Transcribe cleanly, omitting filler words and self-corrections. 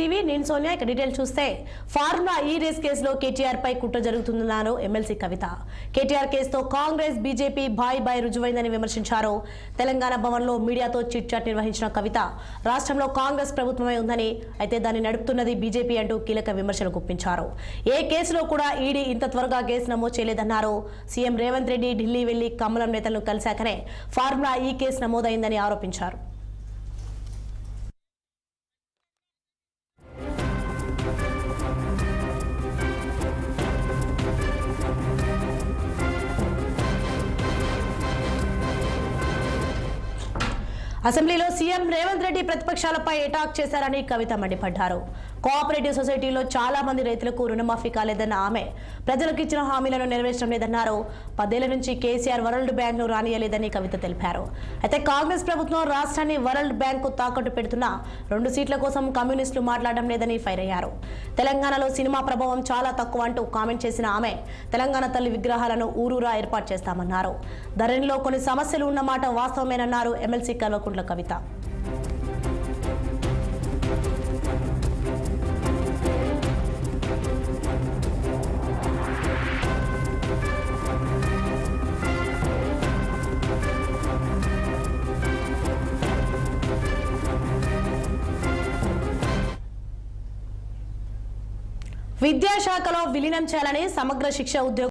TV నేను సోనియా. ఇక detail చూస్తే ఫార్ములా ఈ రేస్ కేసులో కేటీఆర్ పై కుట్ర జరుగుతుందన్నారు ఎమ్మెల్సీ కవిత. కేటీఆర్ కేసుతో కాంగ్రెస్ బీజేపీ బాయ్ రుజువైందని విమర్శించారు. తెలంగాణ భవన్లో మీడియాతో చిట్ చాట్ నిర్వహించిన కవిత రాష్ట్రంలో కాంగ్రెస్ ప్రభుత్వమే ఉందని, అయితే దాన్ని నడుపుతున్నది బీజేపీ అంటూ కీలక విమర్శలు గుప్పించారు. ఏ కేసులో కూడా ఈడీ ఇంత త్వరగా కేసు నమోదు చేయలేదన్నారు. సీఎం రేవంత్ రెడ్డి ఢిల్లీ వెళ్లి కమలం నేతలను కలిశాకనే ఫార్ములా ఈ కేసు నమోదైందని ఆరోపించారు. అసెంబ్లీలో సీఎం రేవంత్ రెడ్డి ప్రతిపక్షాలపై అటాక్ చేశారని కవిత మండిపడ్డారు. కోఆపరేటివ్ సొసైటీలో చాలా మంది రైతులకు రుణమాఫీ కాలేదన్న ఆమె ప్రజలకు ఇచ్చిన హామీలను నెరవేర్చడం లేదన్నారు. 10 ఏళ్ల నుంచి కేసీఆర్ వరల్డ్ బ్యాంక్ ను రానియలేదని కవిత తెలిపారు. అయితే కాంగ్రెస్ ప్రభుత్వం రాష్ట్రాన్ని వరల్డ్ బ్యాంక్ కు తాకట్టు పెడుతున్న 2 సీట్ల కోసం కమ్యూనిస్టులు మాట్లాడడం లేదని ఫైర్ అయ్యారు. తెలంగాణలో సినిమా ప్రభావం చాలా తక్కువ అంటూ కామెంట్ చేసిన ఆమె తెలంగాణ తల్లి విగ్రహాలను ఊరూరా ఏర్పాటు చేస్తామన్నారు. ధరణిలో కొన్ని సమస్యలు ఉన్నమాట వాస్తవమేనన్నారు ఎమ్మెల్సీ కల్వకుంట్ల కవిత. విద్యాశాఖలో విలీనం చేయాలని సమగ్ర శిక్ష ఉద్యోగ